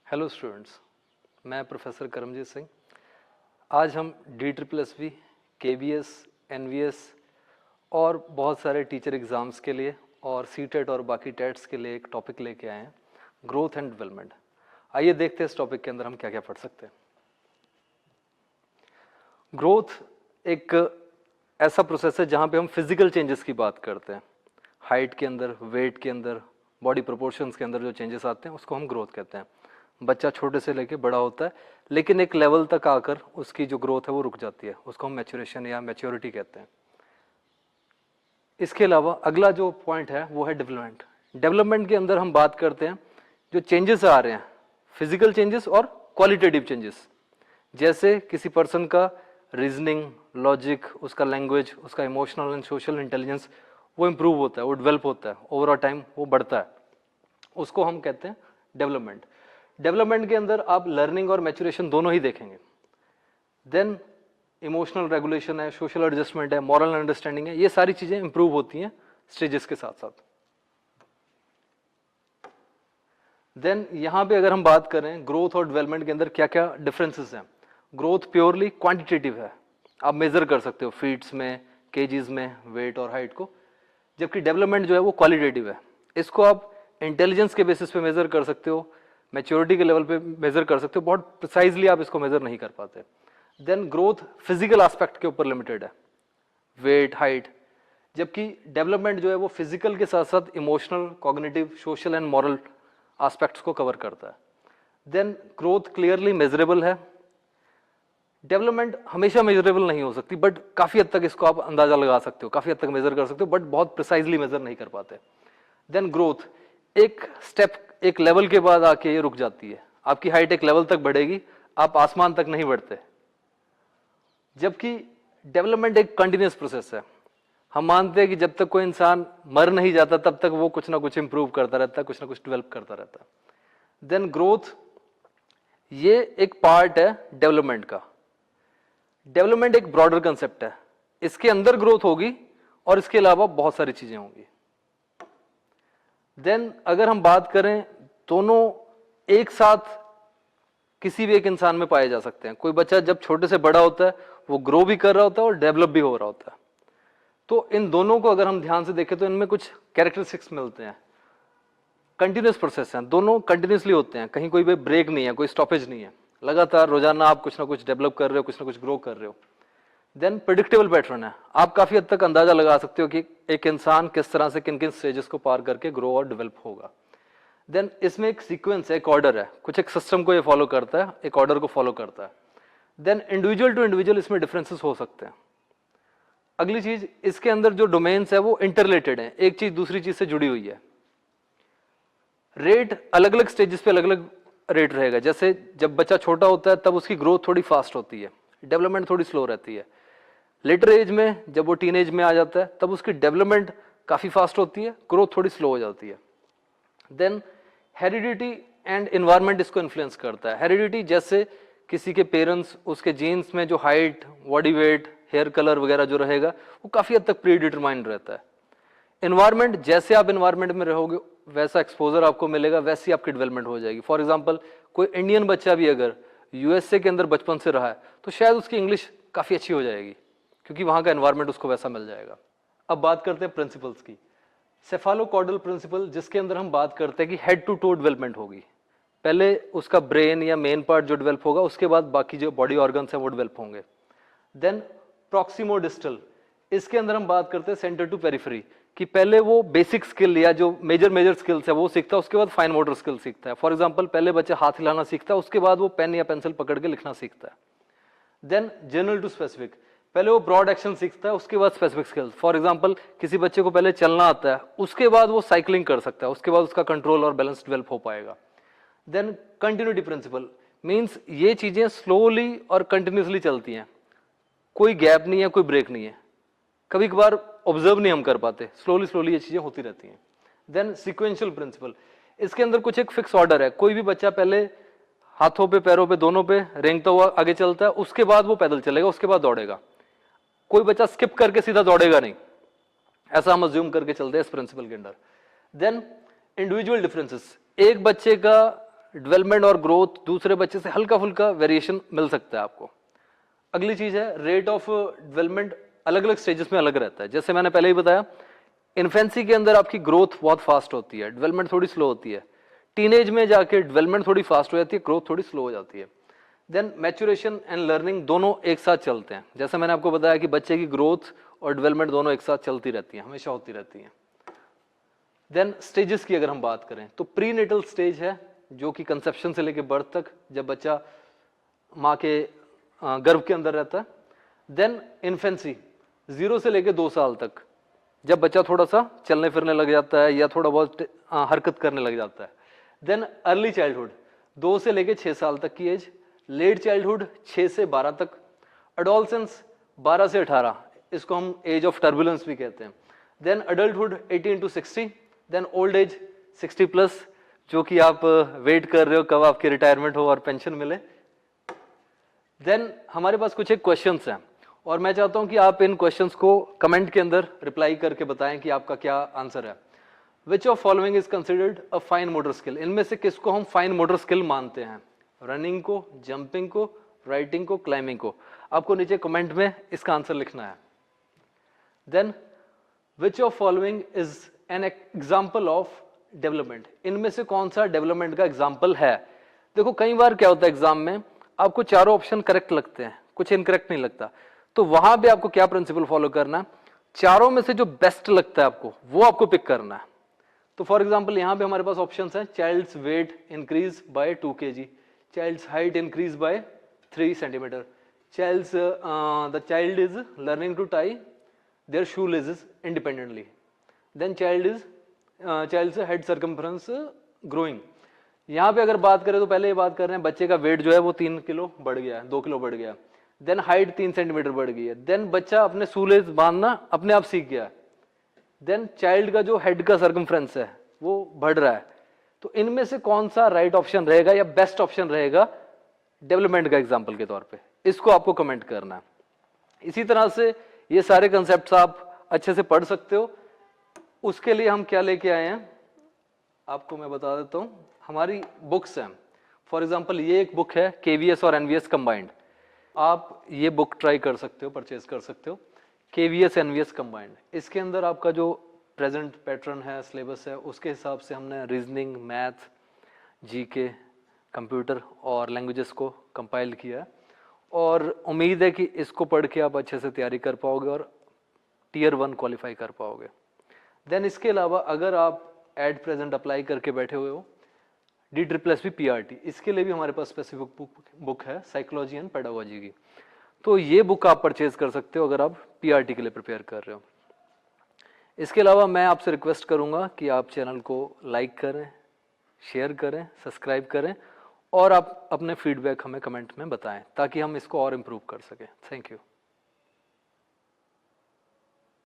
Hello students, मैं professor Karamjit Singh. आज हम DSSB, KVS, NVS और बहुत सारे टीचर एग्ज़ाम्स के लिए और CTET और बाकी टेट्स के लिए एक टॉपिक लेके आए हैं, ग्रोथ एंड डेवलपमेंट। आइए देखते हैं इस टॉपिक के अंदर हम क्या क्या पढ़ सकते हैं। ग्रोथ एक ऐसा प्रोसेस है जहाँ पे हम फिजिकल चेंजेस की बात करते हैं। हाइट के अंदर, वेट के अंदर, बॉडी प्रोपोर्शंस के अंदर जो चेंजेस आते हैं उसको हम ग्रोथ कहते हैं। बच्चा छोटे से लेके बड़ा होता है, लेकिन एक लेवल तक आकर उसकी जो ग्रोथ है वो रुक जाती है, उसको हम मैच्योरेशन या मैच्योरिटी कहते हैं। इसके अलावा अगला जो पॉइंट है वो है डेवलपमेंट। डेवलपमेंट के अंदर हम बात करते हैं जो चेंजेस आ रहे हैं, फिजिकल चेंजेस और क्वालिटेटिव चेंजेस। जैसे किसी पर्सन का रीजनिंग, लॉजिक, उसका लैंग्वेज, उसका इमोशनल एंड सोशल इंटेलिजेंस वो इम्प्रूव होता है, वो डेवलप होता है, ओवर टाइम वो बढ़ता है, उसको हम कहते हैं डेवलपमेंट। डेवलपमेंट के अंदर आप लर्निंग और मैच्योरेशन दोनों ही देखेंगे। देन इमोशनल रेगुलेशन है, सोशल एडजस्टमेंट है, मॉरल अंडरस्टैंडिंग है, ये सारी चीजें इंप्रूव होती हैं स्टेजेस के साथ साथ। देन यहां पे अगर हम बात करें ग्रोथ और डेवलपमेंट के अंदर क्या क्या डिफरेंसेस हैं। ग्रोथ प्योरली क्वांटिटेटिव है, आप मेजर कर सकते हो फीट्स में, केजीज में, वेट और हाइट को। जबकि डेवलपमेंट जो है वो क्वालिटेटिव है, इसको आप इंटेलिजेंस के बेसिस पे मेजर कर सकते हो, मैच्योरिटी के लेवल पे मेजर कर सकते हो, बहुत प्रिसाइजली आप इसको मेजर नहीं कर पाते। देन ग्रोथ फिजिकल एस्पेक्ट के ऊपर लिमिटेड है, वेट, हाइट। जबकि डेवलपमेंट जो है वो फिजिकल के साथ साथ emotional, cognitive, social and moral aspects को कवर करता है। देन ग्रोथ क्लियरली मेजरेबल है। डेवलपमेंट हमेशा मेजरेबल नहीं हो सकती, बट काफी हद तक इसको आप अंदाजा लगा सकते हो, काफी हद तक मेजर कर सकते हो, बट बहुत प्रिसाइजली मेजर नहीं कर पाते। देन ग्रोथ एक स्टेप, एक लेवल के बाद आके ये रुक जाती है। आपकी हाइट एक लेवल तक बढ़ेगी, आप आसमान तक नहीं बढ़ते। जबकि डेवलपमेंट एक कंटिन्यूअस प्रोसेस है। हम मानते हैं कि जब तक कोई इंसान मर नहीं जाता तब तक वो कुछ ना कुछ इंप्रूव करता रहता है, कुछ ना कुछ डेवलप करता रहता है। देन ग्रोथ ये एक पार्ट है डेवलपमेंट का। डेवलपमेंट एक ब्रॉडर कंसेप्ट है, इसके अंदर ग्रोथ होगी और इसके अलावा बहुत सारी चीजें होंगी। देन अगर हम बात करें, दोनों एक साथ किसी भी एक इंसान में पाए जा सकते हैं। कोई बच्चा जब छोटे से बड़ा होता है वो ग्रो भी कर रहा होता है और डेवलप भी हो रहा होता है। तो इन दोनों को अगर हम ध्यान से देखें तो इनमें कुछ कैरेक्टरिस्टिक्स मिलते हैं। कंटिन्यूअस प्रोसेस है, दोनों कंटिन्यूअसली होते हैं, कहीं कोई भी ब्रेक नहीं है, कोई स्टॉपेज नहीं है। लगातार रोजाना आप कुछ ना कुछ डेवलप कर रहे हो, कुछ ना कुछ ग्रो कर रहे हो। देन प्रिडिक्टेबल पैटर्न है, आप काफी हद तक अंदाजा लगा सकते हो कि एक इंसान किस तरह से किन किन स्टेजेस को पार करके ग्रो और डेवलप होगा। देन इसमें एक सीक्वेंस है, एक ऑर्डर है, कुछ एक सिस्टम को ये फॉलो करता है, एक ऑर्डर को फॉलो करता है। देन इंडिविजुअल टू इंडिविजुअल इसमें डिफरेंसेस हो सकते हैं। अगली चीज, इसके अंदर जो डोमेन्स है वो इंटररिलेटेड है, एक चीज दूसरी चीज से जुड़ी हुई है। रेट अलग अलग स्टेजेस पे अलग अलग रेट रहेगा। जैसे जब बच्चा छोटा होता है तब उसकी ग्रोथ थोड़ी फास्ट होती है, डेवलपमेंट थोड़ी स्लो रहती है। लेटर एज में, जब वो टीन एज में आ जाता है तब उसकी डेवलपमेंट काफी फास्ट होती है, ग्रोथ थोड़ी स्लो हो जाती है। देन हेरिडिटी एंड एनवायरनमेंट इसको इन्फ्लुएंस करता है। हेरिडिटी जैसे किसी के पेरेंट्स, उसके जीन्स में जो height, body weight, hair colour वगैरह जो रहेगा वो काफी हद तक प्री डिटरमाइंड रहता है। एनवायरनमेंट, जैसे आप एनवायरनमेंट में रहोगे वैसा एक्सपोजर आपको मिलेगा, वैसी आपकी डेवलपमेंट हो जाएगी। फॉर एग्जांपल कोई इंडियन बच्चा भी अगर यूएसए के अंदर बचपन से रहा है तो शायद उसकी इंग्लिश काफी अच्छी हो जाएगी, क्योंकि वहां का एनवायरनमेंट उसको वैसा मिल जाएगा। अब बात करते हैं प्रिंसिपल्स की। सेफालोकॉर्डल प्रिंसिपल, जिसके अंदर हम बात करते हैं कि हेड टू टो डेवलपमेंट होगी। पहले उसका ब्रेन या मेन पार्ट जो डेवलप होगा, उसके बाद बाकी जो बॉडी ऑर्गन्स हैं वो डेवलप होंगे। देन प्रॉक्सिमो डिस्टल, इसके अंदर हम बात करते हैं सेंटर टू पेरिफेरी, कि पहले वो बेसिक स्किल या जो मेजर स्किल्स है वो सीखता है, उसके बाद फाइन मोटर स्किल सीखता है। फॉर एग्जांपल पहले बच्चा हाथ हिलाना सीखता है, उसके बाद वो पेन या पेंसिल पकड़ के लिखना सीखता है। देन जनरल टू स्पेसिफिक, पहले वो ब्रॉड एक्शन सीखता है, उसके बाद स्पेसिफिक स्किल्स। फॉर एग्जांपल किसी बच्चे को पहले चलना आता है, उसके बाद वो साइकिलिंग कर सकता है, उसके बाद उसका कंट्रोल और बैलेंस डेवलप हो पाएगा। देन कंटिन्यूटी प्रिंसिपल मीन्स ये चीजें स्लोली और कंटिन्यूसली चलती हैं, कोई गैप नहीं है, कोई ब्रेक नहीं है, कभी कभार ऑब्जर्व नहीं हम कर पाते, स्लोली ये चीजें होती रहती हैं। देन सीक्वेंशियल प्रिंसिपल, इसके अंदर कुछ एक फिक्स ऑर्डर है। कोई भी बच्चा पहले हाथों पे, पैरों पे, दोनों पे रेंगता हुआ आगे चलता है, उसके बाद वो पैदल चलेगा, उसके बाद दौड़ेगा। कोई बच्चा स्किप करके सीधा दौड़ेगा नहीं, ऐसा हम अज्यूम करके चलते हैं इस प्रिंसिपल के अंदर। देन इंडिविजुअल डिफरेंसेस, एक बच्चे का डेवलपमेंट और ग्रोथ दूसरे बच्चे से हल्का फुल्का वेरिएशन मिल सकता है आपको। अगली चीज है रेट ऑफ डेवलपमेंट अलग अलग स्टेजेस में अलग रहता है। जैसे मैंने पहले ही बताया, इन्फेंसी के अंदर आपकी ग्रोथ बहुत फास्ट होती है, डेवलपमेंट थोड़ी स्लो होती है। टीनेज में जाके डेवलपमेंट थोड़ी फास्ट हो जाती है, ग्रोथ थोड़ी स्लो हो जाती है। देन मैच्योरेशन एंड लर्निंग दोनों एक साथ चलते हैं। जैसे मैंने आपको बताया कि बच्चे की ग्रोथ और डेवलपमेंट दोनों एक साथ चलती रहती हैं, हमेशा होती रहती हैं। देन स्टेजेस की अगर हम बात करें तो प्री नेटल स्टेज है जो कि कंसेप्शन से लेकर बर्थ तक, जब बच्चा माँ के गर्भ के अंदर रहता है। देन इन्फेंसी 0 से लेकर 2 साल तक, जब बच्चा थोड़ा सा चलने फिरने लग जाता है या थोड़ा बहुत हरकत करने लग जाता है। देन अर्ली चाइल्डहुड 2 से लेकर 6 साल तक की एज। लेट चाइल्डहुड 6 से 12 तक। अडोलसेंस 12 से 18, इसको हम एज ऑफ टर्बुलेंस भी कहते हैं। Then adulthood 18 to 60। Then old age 60+, जो कि आप वेट कर रहे हो कब आपकी रिटायरमेंट हो और पेंशन मिले। देन हमारे पास कुछ एक क्वेश्चंस हैं और मैं चाहता हूं कि आप इन क्वेश्चंस को कमेंट के अंदर रिप्लाई करके बताएं कि आपका क्या आंसर है। विच of following is considered a fine motor skill? इनमें से किसको हम फाइन मोटर स्किल मानते हैं? रनिंग को, जंपिंग को, राइटिंग को, क्लाइंबिंग को? आपको नीचे कमेंट में इसका आंसर लिखना है। Then which of following is an example of development? इनमें से कौन सा डेवलपमेंट का एग्जाम्पल है? देखो कई बार क्या होता है एग्जाम में, आपको चारों ऑप्शन करेक्ट लगते हैं, कुछ इनकरेक्ट नहीं लगता, तो वहां भी आपको क्या प्रिंसिपल फॉलो करना है? चारों में से जो बेस्ट लगता है आपको वो आपको पिक करना है। तो फॉर एग्जाम्पल यहां पे हमारे पास ऑप्शंस हैं, child's weight increase by 2 kg, child's height increase by 3 cm, child's the child is learning to tie their shoe laces independently, then child's head circumference growing. यहाँ पे अगर बात करें तो पहले ये बात कर रहे हैं बच्चे का वेट जो है वो 3 किलो बढ़ गया है, 2 किलो बढ़ गया। देन हाइट 3 सेंटीमीटर बढ़ गई है। देन बच्चा अपने शूलेस बांधना अपने आप सीख गया। देन चाइल्ड का जो हेड का सर्कमफ्रेंस है वो बढ़ रहा है। तो इनमें से कौन सा राइट ऑप्शन रहेगा या बेस्ट ऑप्शन रहेगा डेवलपमेंट का एग्जाम्पल के तौर पे? इसको आपको कमेंट करना है। इसी तरह से ये सारे कंसेप्ट आप अच्छे से पढ़ सकते हो। उसके लिए हम क्या लेके आए हैं आपको मैं बता देता हूं। हमारी बुक्स हैं, फॉर एग्जाम्पल ये एक बुक है KVS और NVS कंबाइंड, आप ये बुक ट्राई कर सकते हो, परचेज कर सकते हो, KVS NVS कंबाइंड। इसके अंदर आपका जो प्रेजेंट पैटर्न है, सिलेबस है, उसके हिसाब से हमने रीजनिंग, मैथ, GK, कंप्यूटर और लैंग्वेजेस को कंपाइल किया है और उम्मीद है कि इसको पढ़ के आप अच्छे से तैयारी कर पाओगे और Tier 1 क्वालिफाई कर पाओगे। देन इसके अलावा अगर आप एट प्रेजेंट अप्लाई करके बैठे हुए हो DSSS PRT, इसके लिए भी हमारे पास स्पेसिफिक बुक है साइकोलॉजी एंड पेडागोजी की, तो ये बुक आप परचेज कर सकते हो अगर आप PRT के लिए प्रिपेयर कर रहे हो। इसके अलावा मैं आपसे रिक्वेस्ट करूंगा कि आप चैनल को लाइक करें, शेयर करें, सब्सक्राइब करें और आप अपने फीडबैक हमें कमेंट में बताएं ताकि हम इसको और इम्प्रूव कर सकें। Thank you.